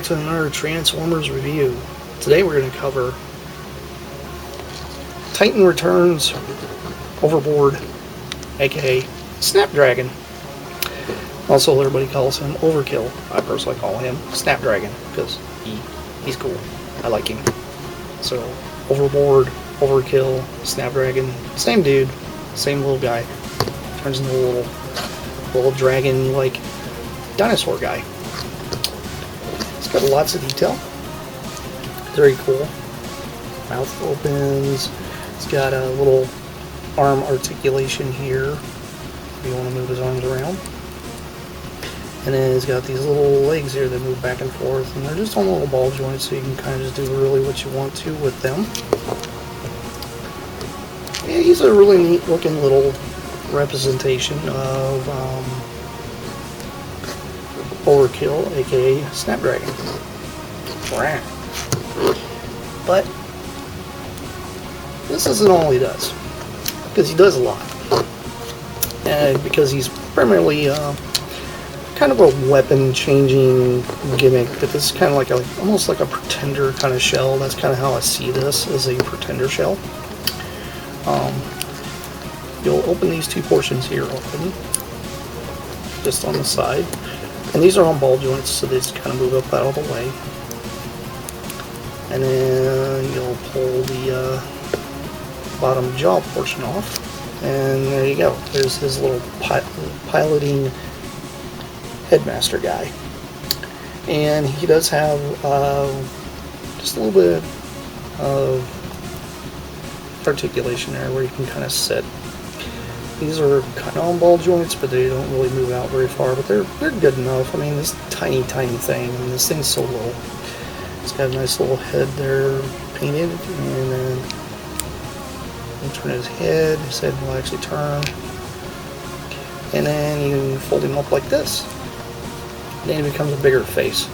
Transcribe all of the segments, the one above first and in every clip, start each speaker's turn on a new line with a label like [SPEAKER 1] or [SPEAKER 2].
[SPEAKER 1] back to another Transformers review. Today we're going to cover Titan Returns Overboard, aka Snapdragon. Also, everybody calls him Overkill. I personally call him Snapdragon because he's cool. I like him. So, Overboard, Overkill, Snapdragon, same dude, same little guy. Turns into a little dragon-like dinosaur guy. It's got lots of detail. Very cool. Mouth opens. It's got a little arm articulation here if you want to move his arms around. And then it's got these little legs here that move back and forth, and they're just on little ball joints, so you can kind of just do really what you want to with them. Yeah, he's a really neat looking little representation of Overkill, aka Snapdragon. But this isn't all he does, because he does a lot, and because he's primarily kind of a weapon changing gimmick. But this is kind of like almost like a pretender kind of shell. That's kind of how I see this, as a pretender shell. You'll open these two portions here open, just on the side, and these are on ball joints, so they just kind of move up out of the way. And then you'll pull the bottom jaw portion off, and there you go. There's his little piloting headmaster guy. And he does have just a little bit of articulation there where you can kind of sit. These are kind of on ball joints, but they don't really move out very far, but they're good enough. I mean, this tiny thing, and this thing's so low. It's got a nice little head there painted, and then you turn his head will actually turn, and then you fold him up like this. And then he becomes a bigger face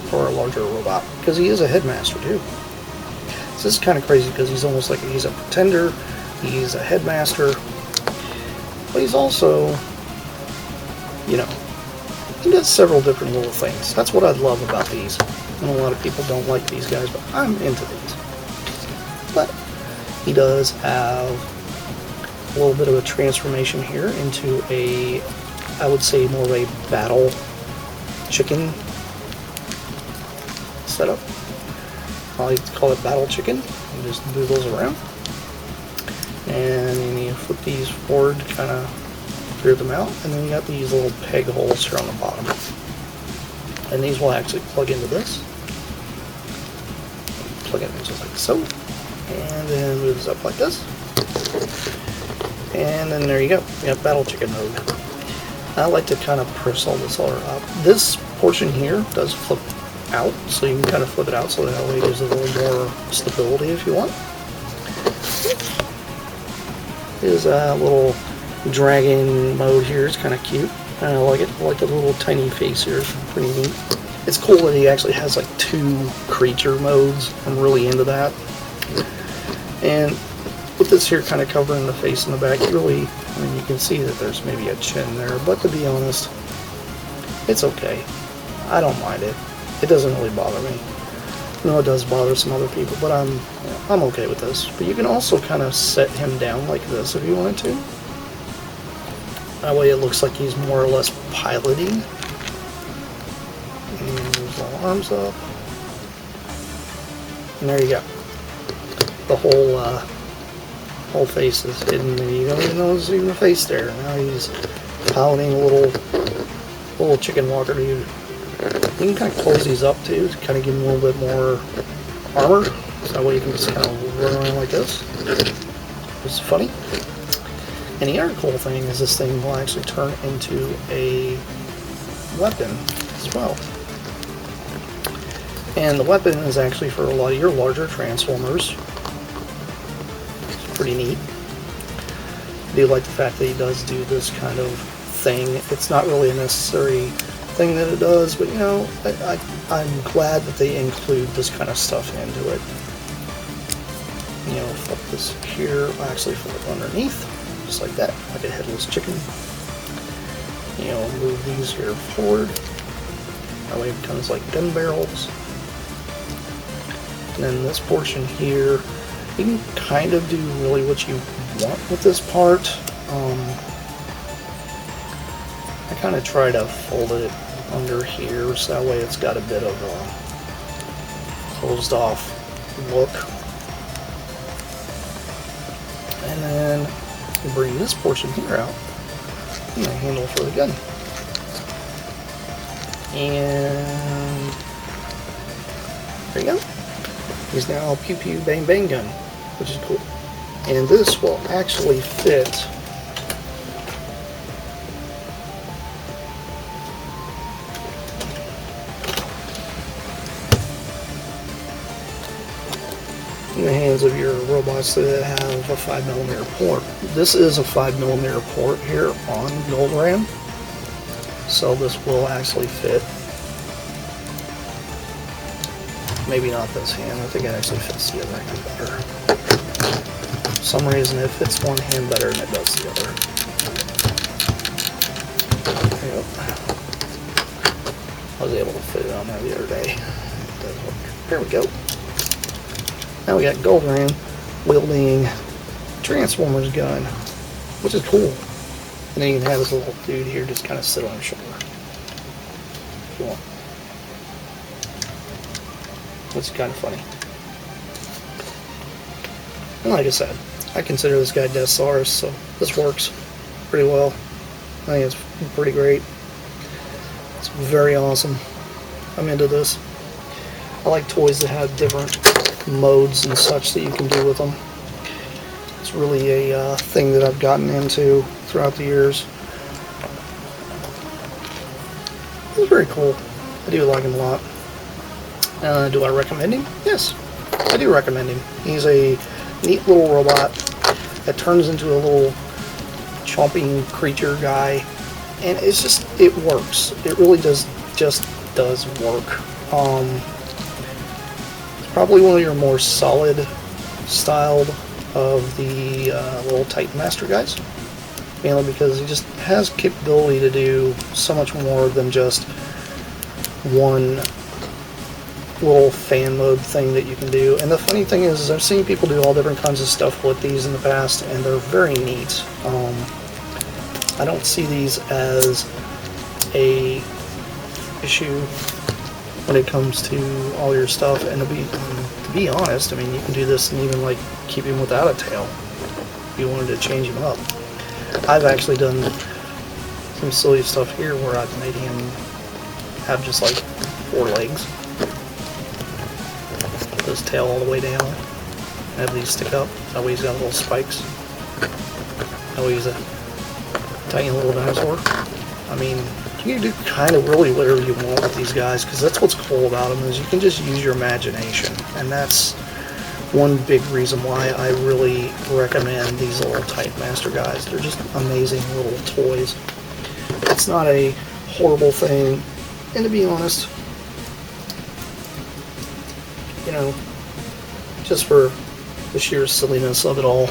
[SPEAKER 1] for a larger robot, because he is a headmaster too. So this is kind of crazy, because he's almost like he's a pretender, he's a headmaster, but he's also, you know, he does several different little things. That's what I love about these. And a lot of people don't like these guys, but I'm into these. But he does have a little bit of a transformation here into a, I would say, more of a battle chicken setup. I like to call it battle chicken. You just move those around. And then you flip these forward, kind of clear them out. And then you got these little peg holes here on the bottom. And these will actually plug into this. Plug it in just like so. And then move this up like this. And then there you go. You have battle chicken mode. I like to kind of press all this up. This portion here does flip out, so you can kind of flip it out so that way it gives it a little more stability if you want. Here's a little dragon mode here. It's kind of cute. I like it. I like the little tiny face here. It's pretty neat. It's cool that he actually has like 2 creature modes. I'm really into that. And with this here kind of covering the face and the back, you can see that there's maybe a chin there, but to be honest, it's okay. I don't mind it. It doesn't really bother me. I know it does bother some other people, but I'm okay with this. But you can also kind of set him down like this if you wanted to. That way it looks like he's more or less piloting. And move his little arms up. And there you go. The whole face is hidden, and you don't even notice even the face there. Now he's piloting a little chicken walker dude. You can kind of close these up too, to kind of give him a little bit more armor. So that way you can just kind of run around like this. It's funny. And the other cool thing is this thing will actually turn into a weapon as well. And the weapon is actually for a lot of your larger Transformers. It's pretty neat. I do like the fact that he does do this kind of thing. It's not really a necessary thing that it does, but you know, I'm glad that they include this kind of stuff into it. You know, flip this here, actually flip it underneath, just like that, like a headless chicken. You know, move these here forward. That way it becomes like gun barrels. And then this portion here, you can kind of do really what you want with this part. I kind of try to fold it under here so that way it's got a bit of a closed off look. And then we bring this portion here out and the handle for the gun. And there you go. He's now a pew pew bang bang gun, which is cool. And this will actually fit in the hands of your robots that have a 5mm port. This is a 5mm port here on Gold Ram, so this will actually fit. Maybe not this hand, I think it actually fits the other hand better. For some reason it fits one hand better than it does the other. There you go. I was able to fit it on there the other day. It does work. There we go. Now we got Gold Ram wielding Transformers gun, which is cool. And then you can have this little dude here just kind of sit on his shoulder if you want. Which is kind of funny. And like I said, I consider this guy Death Star, so this works pretty well. I think it's pretty great. It's very awesome. I'm into this. I like toys that have different modes and such that you can do with them. It's really a thing that I've gotten into throughout the years. It's very cool. I do like him a lot. Do I recommend him? Yes, I do recommend him. He's a neat little robot that turns into a little chomping creature guy, and it's just, it works. It really just does work. It's probably one of your more solid styled of the little Titan Master guys, mainly because he just has capability to do so much more than just one little fan mode thing that you can do. And the funny thing is I've seen people do all different kinds of stuff with these in the past, and they're very neat. I don't see these as a issue when it comes to all your stuff. And to be honest, I mean, you can do this and even like keep him without a tail if you wanted to change him up. I've actually done some silly stuff here where I've made him have just like 4 legs, his tail all the way down, have these stick up. That way he's got little spikes. That way he's a tiny little dinosaur. I mean, you can do kind of really whatever you want with these guys, because that's what's cool about them, is you can just use your imagination. And that's one big reason why I really recommend these little Titan Master guys. They're just amazing little toys. It's not a horrible thing, and to be honest, you know, just for the sheer silliness of it all,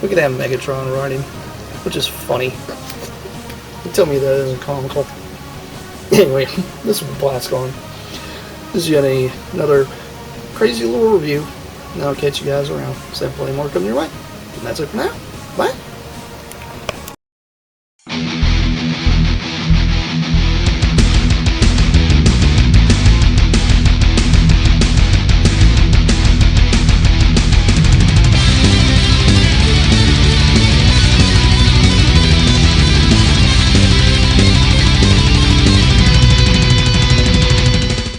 [SPEAKER 1] we could have Megatron riding, which is funny. You tell me that isn't comical. Anyway, this is Plasticon. This is yet another crazy little review, and I'll catch you guys around. So plenty more coming your way. And that's it for now. Bye.